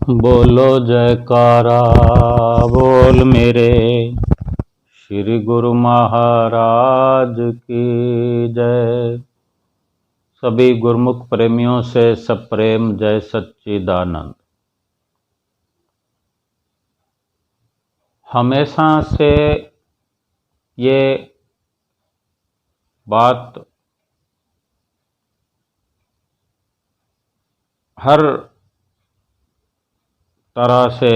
बोलो जयकारा बोल मेरे श्री गुरु महाराज की जय। सभी गुरुमुख प्रेमियों से सब प्रेम जय सच्चिदानंद। हमेशा से ये बात हर तरह से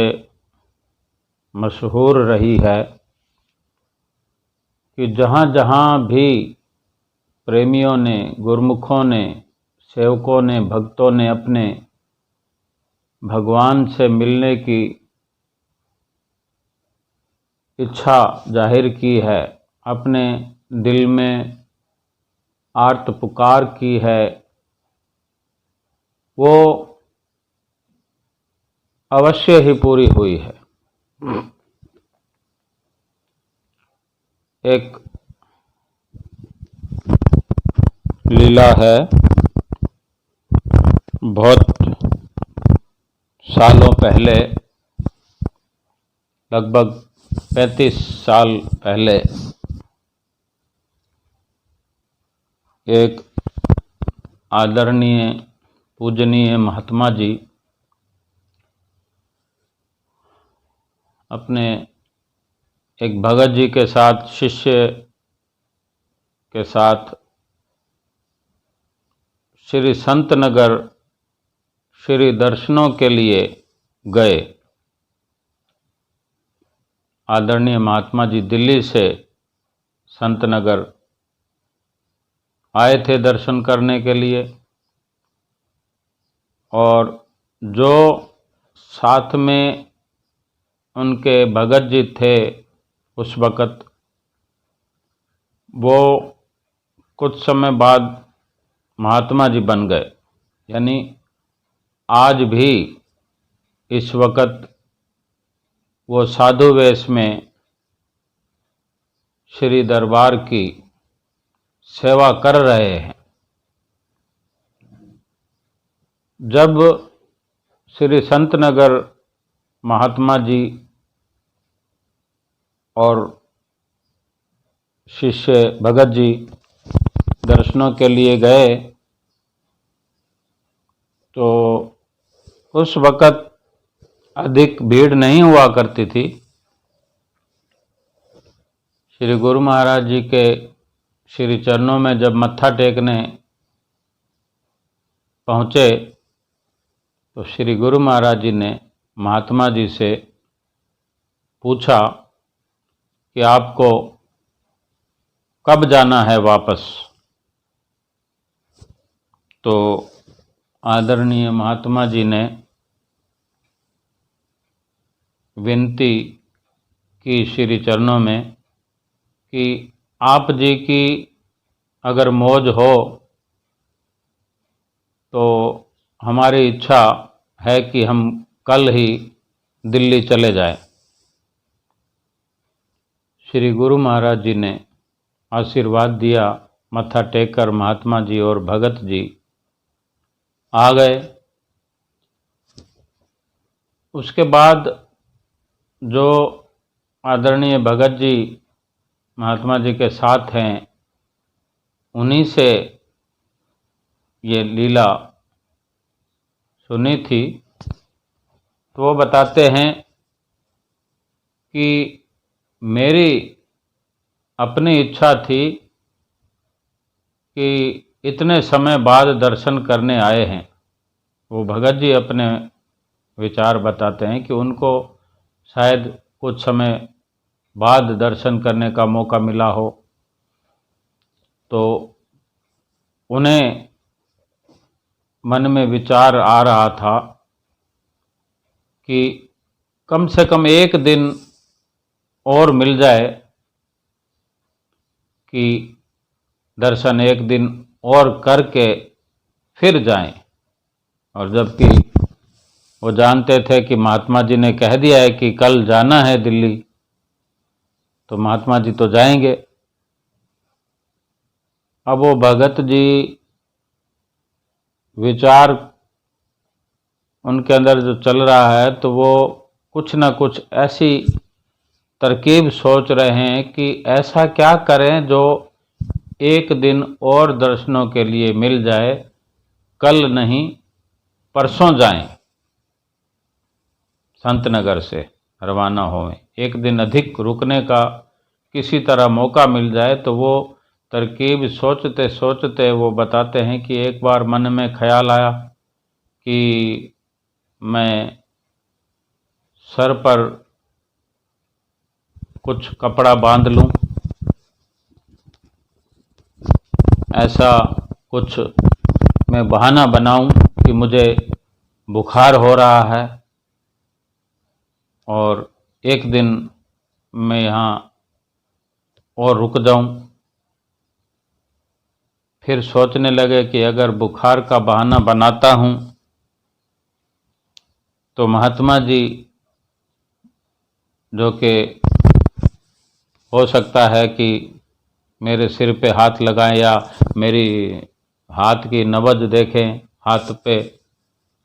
मशहूर रही है कि जहाँ जहाँ भी प्रेमियों ने, गुरुमुखों ने, सेवकों ने, भक्तों ने अपने भगवान से मिलने की इच्छा जाहिर की है, अपने दिल में आर्त पुकार की है, वो अवश्य ही पूरी हुई है। एक लीला है, बहुत सालों पहले, लगभग 35 साल पहले, एक आदरणीय पूजनीय महात्मा जी अपने एक भगत जी के साथ, शिष्य के साथ श्री संत नगर श्री दर्शनों के लिए गए। आदरणीय महात्मा जी दिल्ली से संत नगर आए थे दर्शन करने के लिए, और जो साथ में उनके भगत जी थे उस वक़्त, वो कुछ समय बाद महात्मा जी बन गए। यानी आज भी इस वक़्त वो साधु वेश में श्री दरबार की सेवा कर रहे हैं। जब श्री संत नगर महात्मा जी और शिष्य भगत जी दर्शनों के लिए गए, तो उस वक़्त अधिक भीड़ नहीं हुआ करती थी। श्री गुरु महाराज जी के श्री चरणों में जब मत्था टेकने पहुँचे, तो श्री गुरु महाराज जी ने महात्मा जी से पूछा कि आपको कब जाना है वापस। तो आदरणीय महात्मा जी ने विनती की श्री चरणों में कि आप जी की अगर मौज हो तो हमारी इच्छा है कि हम कल ही दिल्ली चले जाएं। श्री गुरु महाराज जी ने आशीर्वाद दिया, मत्था टेककर महात्मा जी और भगत जी आ गए। उसके बाद जो आदरणीय भगत जी महात्मा जी के साथ हैं, उन्हीं से ये लीला सुनी थी। तो वो बताते हैं कि मेरी अपनी इच्छा थी कि इतने समय बाद दर्शन करने आए हैं। वो भगत जी अपने विचार बताते हैं कि उनको शायद कुछ समय बाद दर्शन करने का मौका मिला हो, तो उन्हें मन में विचार आ रहा था कि कम से कम एक दिन और मिल जाए, कि दर्शन एक दिन और करके फिर जाएं। और जबकि वो जानते थे कि महात्मा जी ने कह दिया है कि कल जाना है दिल्ली, तो महात्मा जी तो जाएंगे। अब वो भगत जी विचार उनके अंदर जो चल रहा है, तो वो कुछ ना कुछ ऐसी तरकीब सोच रहे हैं कि ऐसा क्या करें जो एक दिन और दर्शनों के लिए मिल जाए, कल नहीं परसों जाएं, संतनगर से रवाना हों, एक दिन अधिक रुकने का किसी तरह मौका मिल जाए। तो वो तरकीब सोचते सोचते वो बताते हैं कि एक बार मन में ख्याल आया कि मैं सर पर कुछ कपड़ा बांध लूं, ऐसा कुछ मैं बहाना बनाऊं कि मुझे बुखार हो रहा है और एक दिन मैं यहाँ और रुक जाऊं। फिर सोचने लगे कि अगर बुखार का बहाना बनाता हूं तो महात्मा जी, जो कि हो सकता है कि मेरे सिर पे हाथ लगाएं या मेरी हाथ की नब्ज देखें, हाथ पे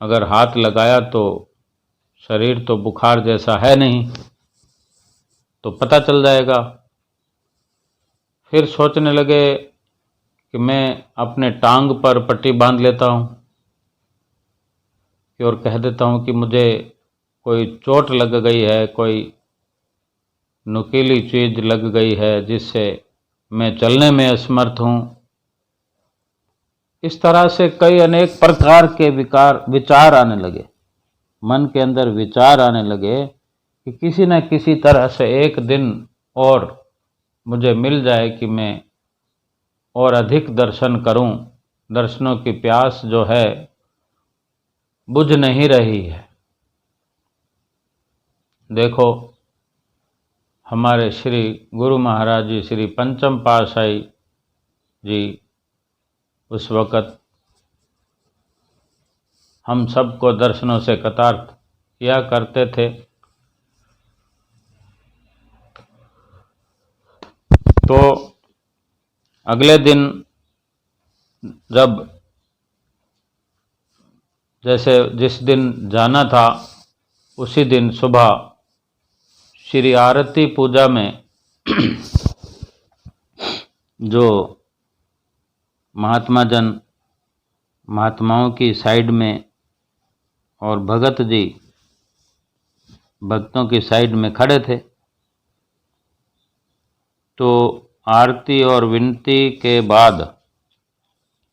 अगर हाथ लगाया तो शरीर तो बुखार जैसा है नहीं, तो पता चल जाएगा। फिर सोचने लगे कि मैं अपने टांग पर पट्टी बांध लेता हूँ और कह देता हूँ कि मुझे कोई चोट लग गई है, कोई नुकीली चीज लग गई है जिससे मैं चलने में असमर्थ हूँ। इस तरह से कई अनेक प्रकार के विचार आने लगे, मन के अंदर विचार आने लगे कि किसी न किसी तरह से एक दिन और मुझे मिल जाए कि मैं और अधिक दर्शन करूं। दर्शनों की प्यास जो है बुझ नहीं रही है। देखो, हमारे श्री गुरु महाराज जी, श्री पंचम पातशाही जी उस वक़्त हम सबको दर्शनों से कृतार्थ किया करते थे। तो अगले दिन जब जैसे जिस दिन जाना था, उसी दिन सुबह श्री आरती पूजा में जो महात्माओं की साइड में और भगत जी भक्तों की साइड में खड़े थे, तो आरती और विनती के बाद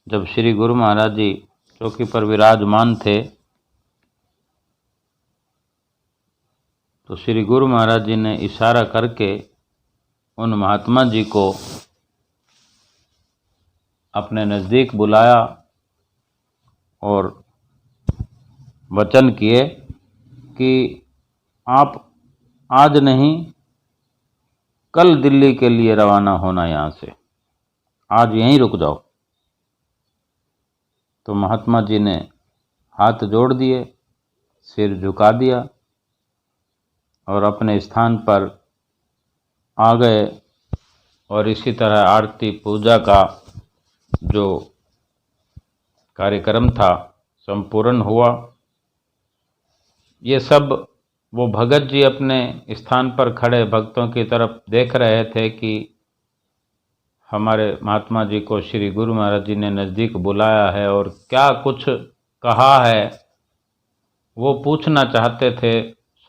जब श्री गुरु महाराज जी चौकी पर विराजमान थे, तो श्री गुरु महाराज जी ने इशारा करके उन महात्मा जी को अपने नज़दीक बुलाया और वचन किए कि आप आज नहीं कल दिल्ली के लिए रवाना होना, यहाँ से आज यहीं रुक जाओ। तो महात्मा जी ने हाथ जोड़ दिए, सिर झुका दिया और अपने स्थान पर आ गए। और इसी तरह आरती पूजा का जो कार्यक्रम था संपूर्ण हुआ। ये सब वो भगत जी अपने स्थान पर खड़े भक्तों की तरफ देख रहे थे कि हमारे महात्मा जी को श्री गुरु महाराज जी ने नज़दीक बुलाया है और क्या कुछ कहा है वो पूछना चाहते थे।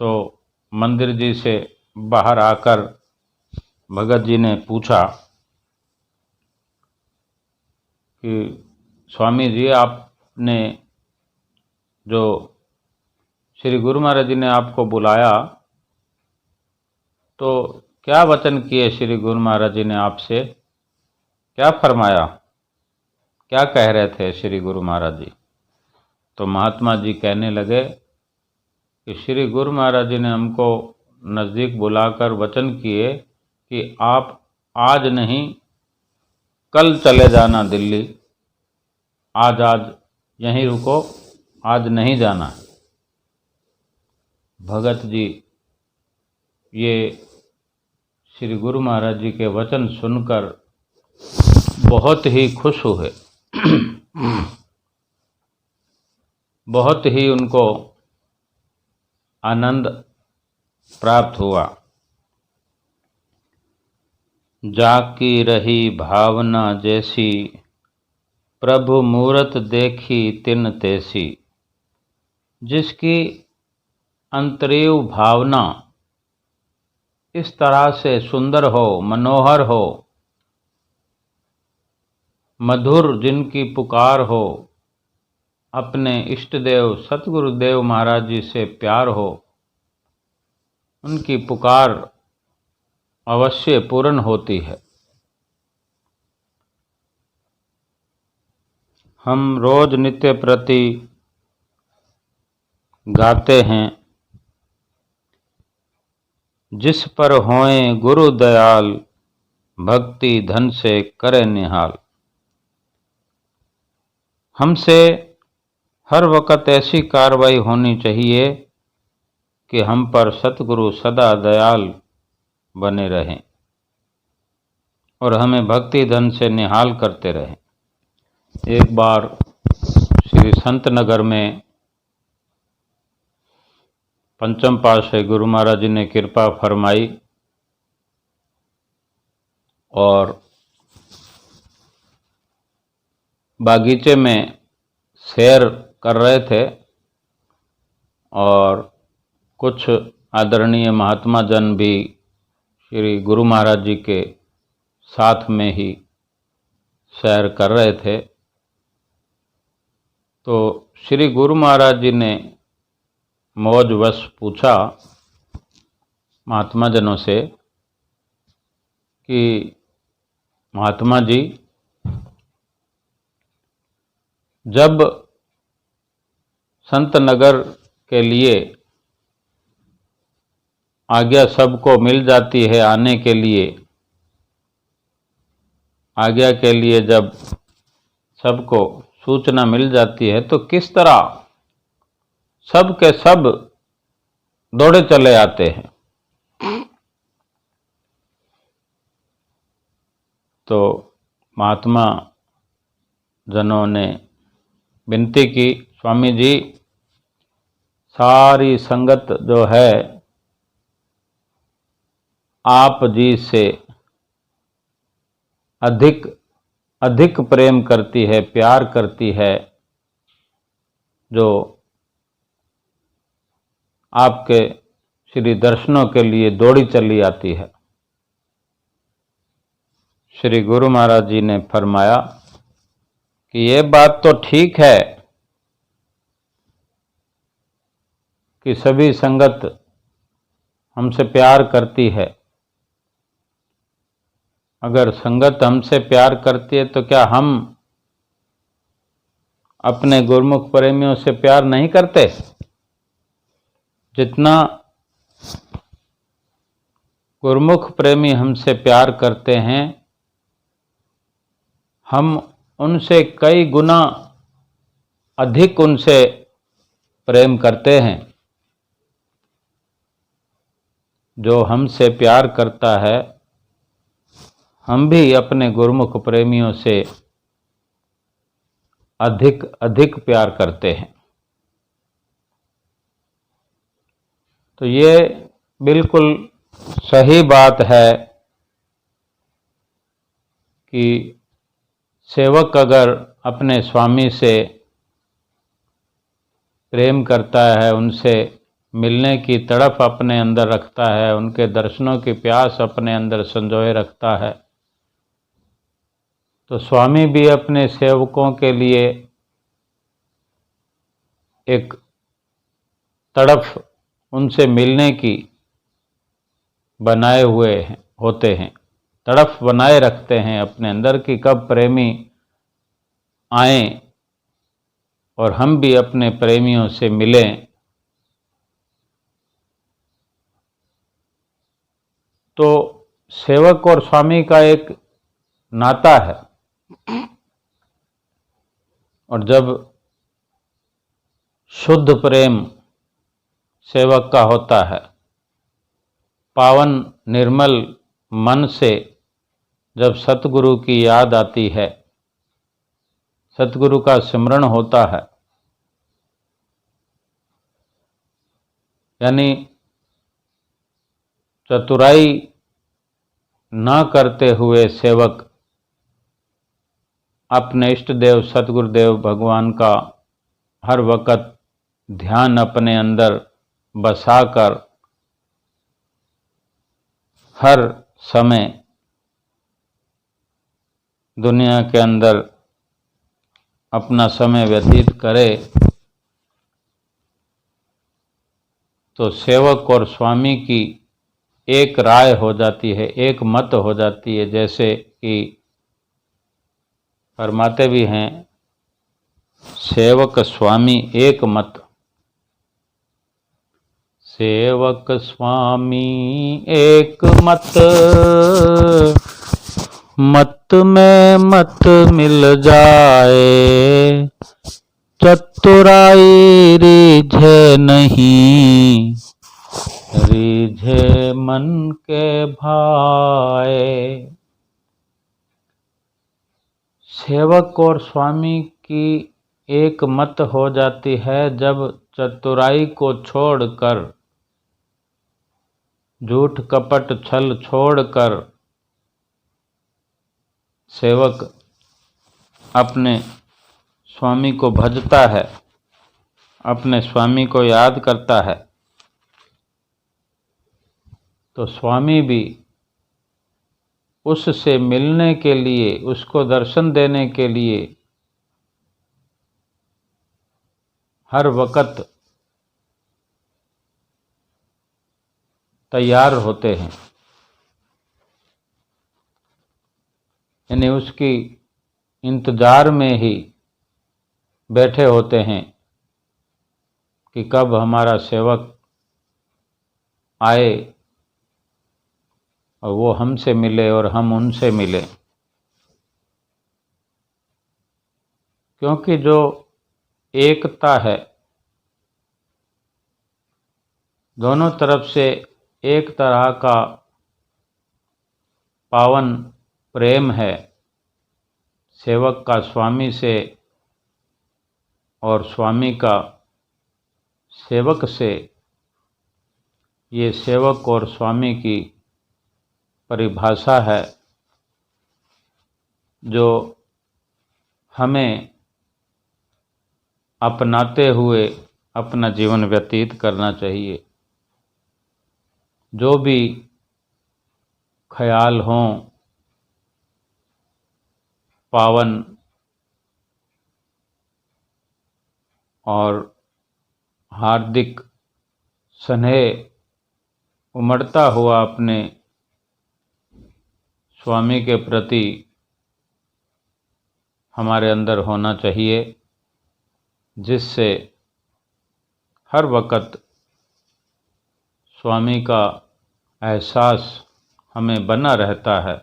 सो मंदिर जी से बाहर आकर भगत जी ने पूछा कि स्वामी जी, आपने जो श्री गुरु महाराज जी ने आपको बुलाया, तो क्या वचन किए श्री गुरु महाराज जी ने आपसे, क्या फरमाया, क्या कह रहे थे श्री गुरु महाराज जी? तो महात्मा जी कहने लगे कि श्री गुरु महाराज जी ने हमको नज़दीक बुलाकर वचन किए कि आप आज नहीं कल चले जाना दिल्ली, आज यहीं रुको, आज नहीं जाना। भगत जी ये श्री गुरु महाराज जी के वचन सुनकर बहुत ही खुश हुए, बहुत ही उनको आनंद प्राप्त हुआ। जाकी रही भावना जैसी, प्रभु मूरत देखी तिन तैसी। जिसकी अंतरीव भावना इस तरह से सुंदर हो, मनोहर हो, मधुर जिनकी पुकार हो, अपने इष्ट देव सतगुरुदेव महाराज जी से प्यार हो, उनकी पुकार अवश्य पूर्ण होती है। हम रोज नित्य प्रति गाते हैं, जिस पर होए गुरु दयाल, भक्ति धन से करे निहाल। हमसे हर वक्त ऐसी कार्रवाई होनी चाहिए कि हम पर सतगुरु सदा दयाल बने रहें और हमें भक्ति धन से निहाल करते रहें। एक बार श्री संत नगर में पंचम पातशाही गुरु महाराज जी ने कृपा फरमाई और बागीचे में सैर कर रहे थे और कुछ आदरणीय महात्मा जन भी श्री गुरु महाराज जी के साथ में ही सैर कर रहे थे। तो श्री गुरु महाराज जी ने मौजवश पूछा महात्मा जनों से कि महात्मा जी, जब संत नगर के लिए आज्ञा सबको मिल जाती है आने के लिए, आज्ञा के लिए जब सबको सूचना मिल जाती है तो किस तरह सब के सब दौड़े चले आते हैं। तो महात्मा जनों ने विनती की, स्वामी जी, सारी संगत जो है आप जी से अधिक अधिक प्रेम करती है, प्यार करती है, जो आपके श्री दर्शनों के लिए दौड़ी चली आती है। श्री गुरु महाराज जी ने फरमाया कि ये बात तो ठीक है कि सभी संगत हमसे प्यार करती है। अगर संगत हमसे प्यार करती है तो क्या हम अपने गुरमुख प्रेमियों से प्यार नहीं करते? जितना गुरमुख प्रेमी हमसे प्यार करते हैं, हम उनसे कई गुना अधिक उनसे प्रेम करते हैं। जो हमसे प्यार करता है, हम भी अपने गुरमुख प्रेमियों से अधिक अधिक प्यार करते हैं। तो ये बिल्कुल सही बात है कि सेवक अगर अपने स्वामी से प्रेम करता है, उनसे मिलने की तड़प अपने अंदर रखता है, उनके दर्शनों की प्यास अपने अंदर संजोए रखता है, तो स्वामी भी अपने सेवकों के लिए एक तड़प उनसे मिलने की बनाए हुए होते हैं, तड़प बनाए रखते हैं अपने अंदर कि कब प्रेमी आएं और हम भी अपने प्रेमियों से मिलें। तो सेवक और स्वामी का एक नाता है, और जब शुद्ध प्रेम सेवक का होता है, पावन निर्मल मन से जब सतगुरु की याद आती है, सतगुरु का सिमरण होता है, यानी चतुराई ना करते हुए सेवक अपने इष्ट देव सतगुरुदेव भगवान का हर वक्त ध्यान अपने अंदर बसाकर हर समय दुनिया के अंदर अपना समय व्यतीत करे, तो सेवक और स्वामी की एक राय हो जाती है, एक मत हो जाती है। जैसे कि फरमाते भी हैं, सेवक स्वामी एक मत। सेवक स्वामी एक मत, मत में मत मिल जाए, चतुराई रीझे नहीं, रीझे मन के भाए। सेवक और स्वामी की एक मत हो जाती है जब चतुराई को छोड़कर, झूठ कपट छल छोड़कर सेवक अपने स्वामी को भजता है, अपने स्वामी को याद करता है, तो स्वामी भी उससे मिलने के लिए, उसको दर्शन देने के लिए हर वक्त तैयार होते हैं। यानी उसकी इंतजार में ही बैठे होते हैं कि कब हमारा सेवक आए और वो हमसे मिले और हम उनसे मिले। क्योंकि जो एकता है, दोनों तरफ से एक तरह का पावन प्रेम है, सेवक का स्वामी से और स्वामी का सेवक से। ये सेवक और स्वामी की परिभाषा है जो हमें अपनाते हुए अपना जीवन व्यतीत करना चाहिए। जो भी ख्याल हों पावन और हार्दिक स्नेह उमड़ता हुआ अपने स्वामी के प्रति हमारे अंदर होना चाहिए, जिससे हर वक्त स्वामी का एहसास हमें बना रहता है।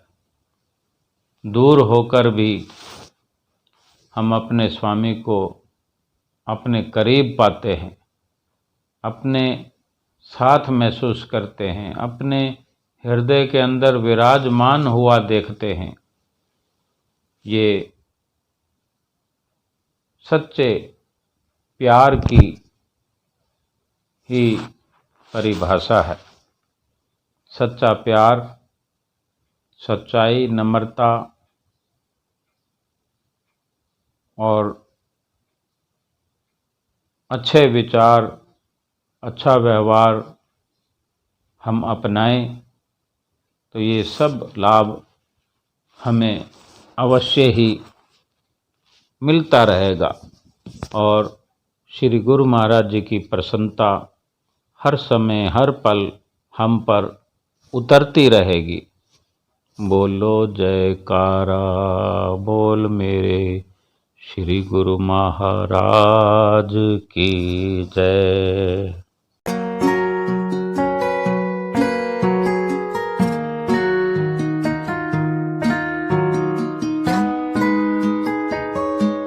दूर होकर भी हम अपने स्वामी को अपने करीब पाते हैं, अपने साथ महसूस करते हैं, अपने हृदय के अंदर विराजमान हुआ देखते हैं। ये सच्चे प्यार की ही परिभाषा है। सच्चा प्यार, सच्चाई, नम्रता और अच्छे विचार, अच्छा व्यवहार हम अपनाएं तो ये सब लाभ हमें अवश्य ही मिलता रहेगा और श्री गुरु महाराज जी की प्रसन्नता हर समय हर पल हम पर उतरती रहेगी। बोलो जयकारा बोल मेरे श्री गुरु महाराज की जय।